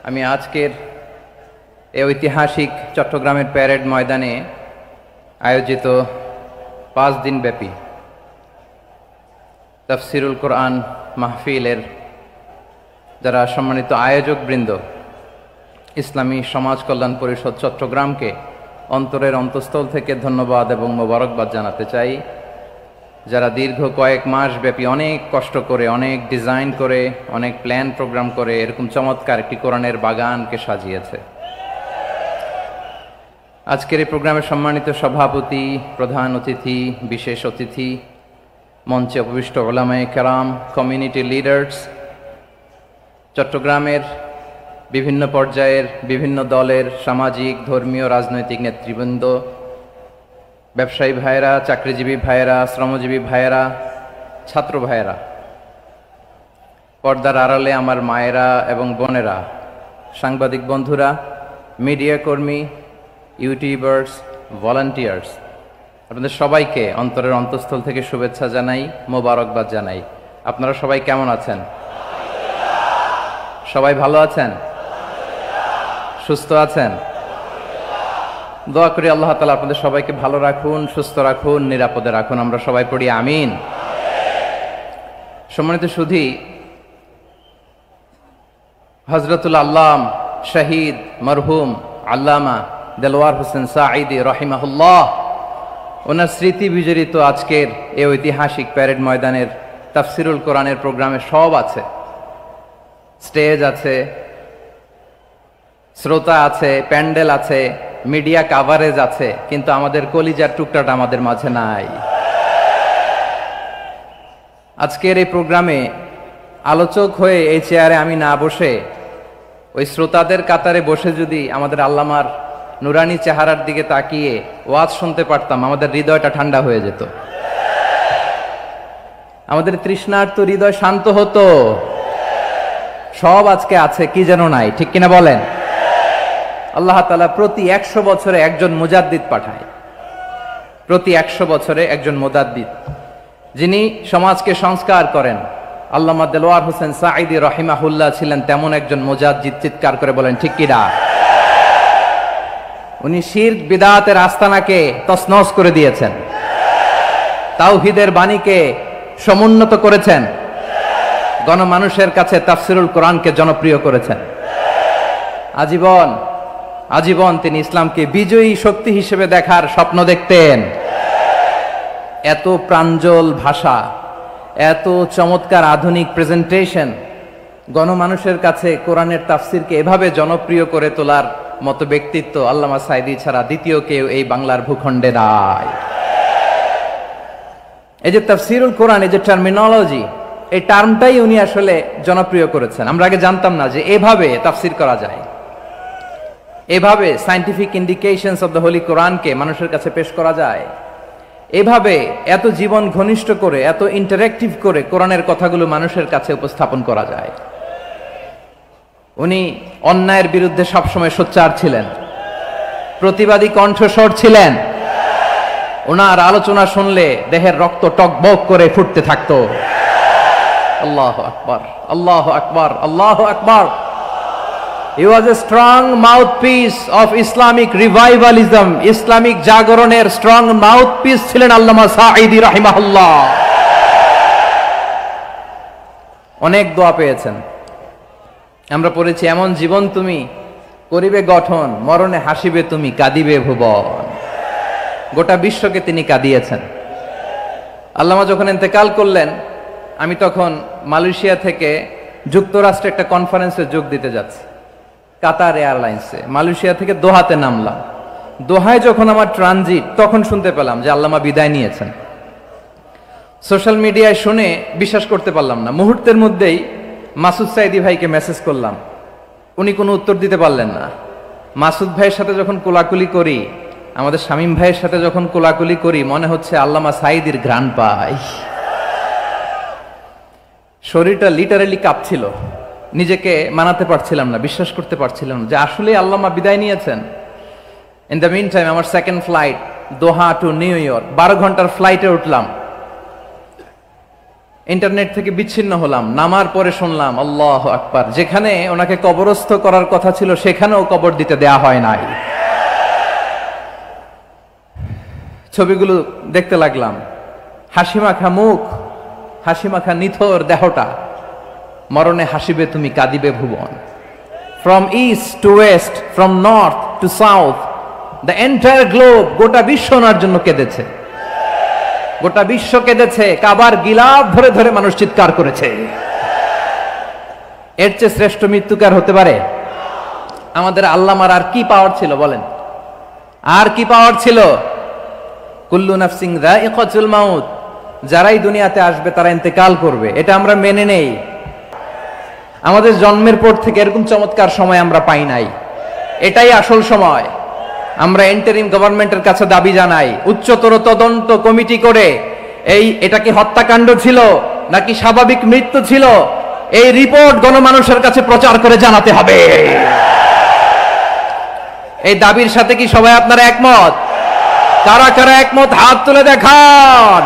আমি আজকের এই ঐতিহাসিক চট্টগ্রামের প্যারেড ময়দানে আয়োজিত 5 দিনব্যাপী তাফসিরুল কোরআন মাহফিলের যারা সম্মানিত আয়োজকবৃন্দ, ইসলামী সমাজ কল্যাণ পরিষদ চট্টগ্রামকে অন্তরের অন্তঃস্থল থেকে ধন্যবাদ এবং মোবারকবাদ জানাতে চাই, যারা দীর্ঘ কয়েক মাস ব্যাপী অনেক কষ্ট করে, অনেক ডিজাইন করে, অনেক প্ল্যান প্রোগ্রাম করে এরকম চমৎকার একটি কোরআনের বাগানকে সাজিয়েছে। আজকের এই প্রোগ্রামের সম্মানিত সভাপতি, প্রধান অতিথি, বিশেষ অতিথি, মঞ্চে উপবিষ্ট উলামায়ে কেরাম, কমিউনিটি লিডার্স, চট্টগ্রামের বিভিন্ন পর্যায়ের বিভিন্ন দলের সামাজিক, ধর্মীয়, রাজনৈতিক নেতৃবৃন্দ, ব্যবসায়ী ভাইয়েরা, চাকরিজীবী ভাইয়েরা, শ্রমজীবী ভাইয়েরা, ছাত্র ভাইয়েরা, পর্দার আড়ালে আমার মায়েরা এবং বোনেরা, সাংবাদিক বন্ধুরা, মিডিয়া কর্মী, ইউটিউবার্স, ভলান্টিয়ার্স, আপনাদের সবাইকে অন্তরের অন্তঃস্থল থেকে শুভেচ্ছা জানাই, মোবারকবাদ জানাই। আপনারা সবাই কেমন আছেন? সবাই ভালো আছেন? সুস্থ আছেন? দোয়া করি আল্লাহ তাআলা আপনাদের সবাইকে ভালো রাখুন, সুস্থ রাখুন, নিরাপদে রাখুন। আমরা সবাই পড়ি আমিন। সম্মানিত সুধী, হযরতুল আল্লাম শহীদ মরহুম আল্লামা দেলওয়ার হোসেন সাঈদী রাহিমাহুল্লাহ, ওনার স্মৃতি বিজড়িত আজকের এই ঐতিহাসিক প্যারেড ময়দানের তাফসিরুল কোরআনের প্রোগ্রামে সব আছে। স্টেজ আছে, শ্রোতা আছে, প্যান্ডেল আছে, মিডিয়া কাভারেজ আছে, কিন্তু আমাদের কলিজার টুকরাটা আমাদের মাঝে নাই। আজকের এই প্রোগ্রামে আলোচক হয়ে এই চেয়ারে আমি না বসে ওই শ্রোতাদের কাতারে বসে যদি আমাদের আল্লামার নুরানি চেহারার দিকে তাকিয়ে ওয়াজ শুনতে পারতাম, আমাদের হৃদয়টা ঠান্ডা হয়ে যেত, আমাদের তৃষ্ণার্ত হৃদয় শান্ত হতো। সব আজকে আছে, কি যেন নাই, ঠিক কিনা বলেন? আল্লাহ তাআলা প্রতি 100 বছরে একজন মুজাদ্দিদ পাঠায়, প্রতি 100 বছরে একজন মুজাদ্দিদ, যিনি সমাজকে সংস্কার করেন। আল্লামা দেলওয়ার হোসেন সাঈদী রাহিমাহুল্লাহ ছিলেন তেমন একজন মুজাদ্দিদ। চিৎকার করে বলেন ঠিক কিনা? উনি শিরক বিদআতের আস্তানাকে তছনছ করে দিয়েছেন, তাওহীদের বাণীকে সমুন্নত করেছেন, গণমানুষের কাছে তাফসিরুল কোরআনকে জনপ্রিয় করেছেন। আজীবন তিনি ইসলামকে বিজয়ী শক্তি হিসেবে দেখার স্বপ্ন দেখতেন। এত প্রাঞ্জল ভাষা, এত চমৎকার আধুনিক প্রেজেন্টেশন, গণমানুষের কাছে কোরআনের তাফসিরকে এভাবে জনপ্রিয় করে তোলার মতো ব্যক্তিত্ব আল্লামা সাঈদী ছাড়া দ্বিতীয় কেউ এই বাংলার ভূখণ্ডে নাই। এই যে তাফসিরুল কোরআন, এই যে টার্মিনোলজি, এই টার্মটাই উনি আসলে জনপ্রিয় করেছেন। আমরা আগে জানতাম না যে এভাবে তাফসির করা যায়, এভাবে scientific indications of the Holi কোরআনকে মানুষের কাছে পেশ করা যায়, এভাবে এত জীবন ঘনিষ্ঠ করে, এত ইন্টারেক্টিভ করে কোরআনের কথাগুলো মানুষের কাছে উপস্থাপন করা যায়। উনি অন্যায়ের বিরুদ্ধে সবসময় সোচ্চার ছিলেন, প্রতিবাদী কণ্ঠস্বর ছিলেন। ওনার আলোচনা শুনলে দেহের রক্ত টকবক করে ফুটতে থাকতো। আল্লাহু আকবার, আল্লাহু আকবার, আল্লাহু আকবার। He was a strong mouthpiece of Islamic revivalism. Islamic জাগরণের স্ট্রং মাউথপিস ছিলেন আল্লামা সাঈদী রাহিমাহুল্লাহ। অনেক দোয়া পেয়েছেন। আমরা পড়েছি, এমন জীবন তুমি করিবে গঠন, মরণে হাসিবে তুমি, কাঁদিবে ভুবন। গোটা বিশ্বকে তিনি কাঁদিয়েছেন। আল্লামা যখন ইন্তেকাল করলেন, আমি তখন মালয়েশিয়া থেকে যুক্তরাষ্ট্রে একটা কনফারেন্সে যোগ দিতে যাচ্ছি, কাতার এয়ারলাইন্সে। মালয়েশিয়া থেকে দোহাতে নামলাম। দোহায় যখন আমার ট্রানজিট, তখন শুনতে পেলাম যে আল্লামা বিদায় নিয়েছেন। সোশ্যাল মিডিয়ায় শুনে বিশ্বাস করতে পারলাম না। মুহূর্তের মধ্যেই মাসুদ সাঈদী ভাইকে মেসেজ করলাম, উনি কোনো উত্তর দিতে পারলেন না। মাসুদ ভাইয়ের সাথে যখন কোলাকুলি করি, আমাদের শামীম ভাইয়ের সাথে যখন কোলাকুলি করি, মনে হচ্ছে আল্লামা সাঈদীর ঘ্রাণ পাই। শরীরটা লিটারালি কাঁপছিল, নিজেকে মানাতে পারছিলাম না, বিশ্বাস করতে পারছিলাম না যে আসলে আল্লামা বিদায় নিয়েছেন। ইন দ্য মিন টাইম আমার সেকেন্ড ফ্লাইট দোহা টু নিউ ইয়র্ক, 12 ঘন্টার ফ্লাইটে উঠলাম। ইন্টারনেট থেকে বিচ্ছিন্ন হলাম, নামার পরে শুনলাম আল্লাহু আকবার, যেখানে ওনাকে কবরস্থ করার কথা ছিল সেখানেও কবর দিতে দেয়া হয় নাই। ছবিগুলো দেখতে লাগলাম, হাসিমাখা মুখ, হাসিমাখা নিথর দেহটা, মরণে হাসিবে তুমি কাঁদিবে ভুবন। From east to west, from north to south, the entire globe, গোটা বিশ্ব ওনার জন্য কেঁদেছে, গোটা বিশ্ব কেঁদেছে, কাবার গিলাফ ধরে ধরে মানুষ চিৎকার করেছে। এর চেয়ে শ্রেষ্ঠ মৃত্যুকার হতে পারে? আমাদের আল্লামার আর কি পাওয়ার ছিল বলেন? আর কি পাওয়ার ছিল? কুল্লু নাফসিন যায়িকাতুল মাউত, যারাই দুনিয়াতে আসবে তারা ইন্তেকাল করবে, এটা আমরা মেনে নেই। আমাদের জন্মের পর থেকে এরকম চমৎকার সময় আমরা পাই নাই, এটাই আসল সময়। আমরা ইন্টারিম গভর্নমেন্টের কাছে দাবি জানাই, উচ্চতর তদন্ত কমিটি করে এটা কি হত্যাকাণ্ড ছিল নাকি স্বাভাবিক মৃত্যু ছিল, এই রিপোর্ট গণমানুষের কাছে প্রচার করে জানাতে হবে। এই দাবির সাথে কি সবাই আপনারা একমত? কারা কারা একমত হাত তুলে দেখান।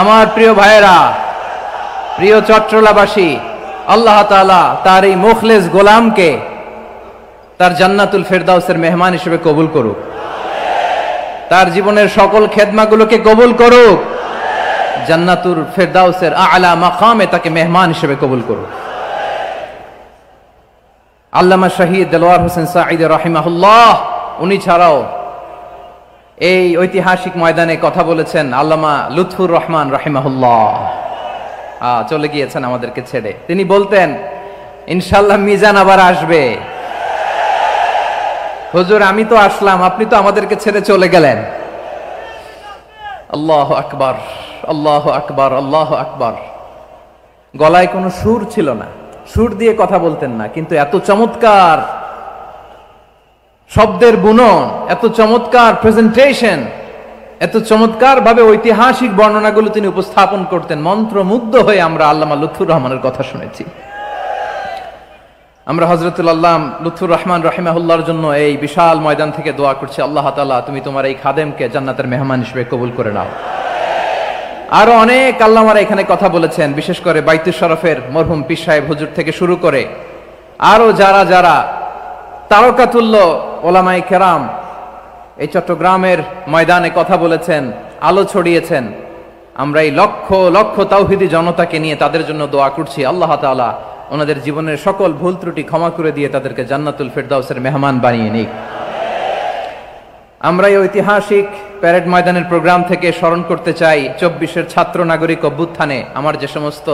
আমার প্রিয় ভাইয়েরা, প্রিয় চট্টলাবাসী, আল্লাহ তাআলা তার এই মুখলেস গোলামকে তার জান্নাতুল ফেরদাউসের মেহমান হিসেবে কবুল করুক, তার জীবনের সকল খেদমাগুলোকে কবুল করুক, জান্নাতুল ফেরদাউসের আলা মাকামে তাকে মেহমান হিসেবে কবুল করুক। আল্লামা শহীদ দেলোয়ার হোসেন সাঈদী রাহিমাহুল্লাহ, উনি ছাড়াও এই ঐতিহাসিক ময়দানে কথা বলেছেন আল্লামা লুৎফুর রহমান রাহিমাহুল্লাহ, চলে গিয়েছেন আমাদেরকে ছেড়ে। তিনি বলতেন ইনশাআল্লাহ মিজান আবার আসবে। হুজুর আমি তো আসলাম, আপনি তো আমাদেরকে ছেড়ে চলে গেলেন। আল্লাহু আকবার, আল্লাহু আকবার, আল্লাহু আকবার। গলায় কোনো সুর ছিল না, সুর দিয়ে কথা বলতেন না, কিন্তু এত চমৎকার শব্দের বুনন, এত চমৎকার প্রেজেন্টেশন, এত চমৎকার ভাবে ঐতিহাসিক বর্ণনাগুলো তিনি উপস্থাপন করতেন। মন্ত্রমুগ্ধ হয়ে আমরা আল্লামা লুৎফুর রহমানের কথা শুনেছি। আমরা হযরতুল আল্লাহ লুৎফুর রহমান রাহিমাহুল্লাহর জন্য এই বিশাল ময়দান থেকে দোয়া করছি, আল্লাহ তাআলা তুমি তোমার এই খাদেমকে জান্নাতের মেহমান হিসেবে কবুল করে নাও। আরো অনেক আল্লামারা এখানে কথা বলেছেন, বিশেষ করে বাইতুশ শরফের মরহুম পীর সাহেব হুজুর থেকে শুরু করে আরো যারা যারা তারকাতুল্য ওলামায়ে কেরাম এই চট্টগ্রামের ময়দানে কথা বলেছেন, আলো ছড়িয়েছেন। আমরা এই লক্ষ লক্ষ তাওহীদি জনতাকে নিয়ে তাদের জন্য দোয়া করছি, আল্লাহ তাআলা ওনাদের জীবনের সকল ভুল ত্রুটি ক্ষমা করে দিয়ে তাদেরকে জান্নাতুল ফেরদাউসের মেহমান বানিয়ে নিক। আমরা এই ঐতিহাসিক প্যারেড ময়দানের প্রোগ্রাম থেকে স্মরণ করতে চাই 24-এর ছাত্র নাগরিক অভ্যুত্থানে আমার যে সমস্ত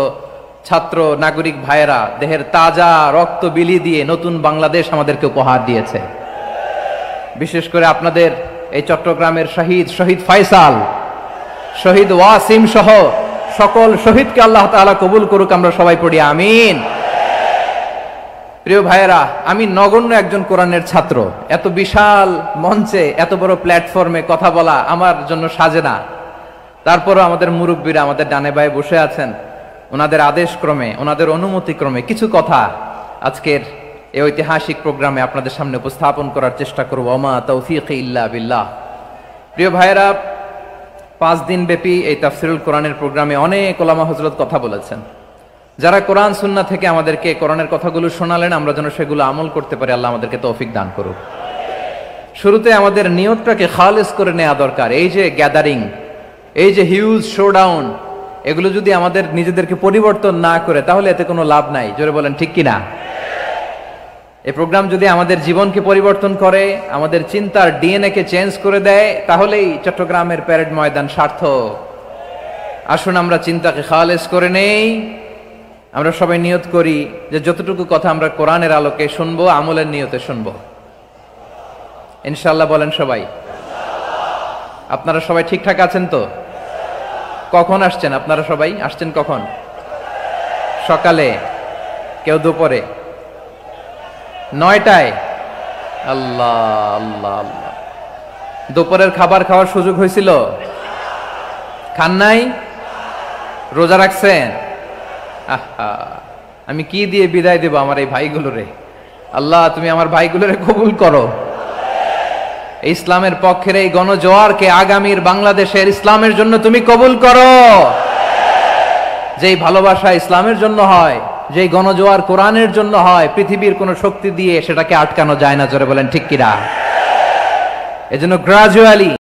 ছাত্র নাগরিক ভাইয়েরা দেহের তাজা রক্ত বিলি দিয়ে নতুন বাংলাদেশ আমাদেরকে উপহার দিয়েছে। বিশেষ করে আপনাদের এই চট্টগ্রামের শহীদ ফয়সাল, শহীদ ওয়াসিম সহ সকল শহীদকে আল্লাহ তাআলা কবুল করুক, আমরা সবাই পড়ি আমিন। প্রিয় ভাইয়েরা, আমি নগণ্য একজন কোরআনের ছাত্র, এত বিশাল মঞ্চে এত বড় প্ল্যাটফর্মে কথা বলা আমার জন্য সাজে না। তারপরও আমাদের মুরব্বীরা আমাদের ডানে বায়ে বসে আছেন, ওনাদের আদেশ ক্রমে, ওনাদের অনুমতি ক্রমে কিছু কথা আজকের এই ঐতিহাসিক প্রোগ্রামে আপনাদের সামনে উপস্থাপন করার চেষ্টা করব। ওমা তৌফিক ইল্লা বিল্লাহ। প্রিয় ভাইয়েরা, 5 দিন ব্যাপী এই তাফসিরুল কোরআনের প্রোগ্রামে অনেক ওলামা হযরত কথা বলেছেন। যারা কোরআন সুন্নাহ থেকে আমাদেরকে কোরআনের কথাগুলো শোনালেন, আমরা যেন সেগুলো আমল করতে পারি, আল্লাহ আমাদেরকে তৌফিক দান করুক। শুরুতে আমাদের নিয়তটাকে খালেস করে নেওয়া দরকার। এই যে গ্যাদারিং, এই যে হিউজ শোডাউন, এগুলো যদি আমাদের নিজেদেরকে পরিবর্তন না করে তাহলে এতে কোনো লাভ নাই। জোরে বলেন ঠিক কিনা? এই প্রোগ্রাম যদি আমাদের জীবনকে পরিবর্তন করে, আমাদের চিন্তার ডিএনএ কে চেঞ্জ করে দেয়, তাহলেই চট্টগ্রামের প্যারেড ময়দান সার্থক। আসুন আমরা চিন্তাকে খালেস করে নেই। আমরা সবাই নিয়ত করি যে যতটুকু কথা আমরা কোরআনের আলোকে শুনবো, আমলের নিয়তে শুনবো ইনশাআল্লাহ। বলেন সবাই। আপনারা সবাই ঠিকঠাক আছেন তো? কখন আসছেন আপনারা? সবাই আসছেন কখন? সকালে? কেউ দুপুরে? 9টায়? আল্লাহ আল্লাহ আল্লাহ। দুপুরের খাবার খাওয়ার সুযোগ হয়েছিল? খান নাই? রোজা রাখছেন? আহা, আমি কি দিয়ে বিদায় দেব আমার এই ভাইগুলোরে? আল্লাহ তুমি আমার ভাইগুলোরে কবুল করো। ইসলামের পক্ষের এই গণজোয়ারকে আগামীর বাংলাদেশের ইসলামের জন্য তুমি কবুল করো। যেই ভালোবাসা ইসলামের জন্য হয়, যেই গণজোয়ার কোরআনের জন্য হয়, পৃথিবীর কোন শক্তি দিয়ে সেটাকে আটকানো যায় না। জোরে বলেন ঠিক কিনা? এজন্য গ্রাজুয়ালি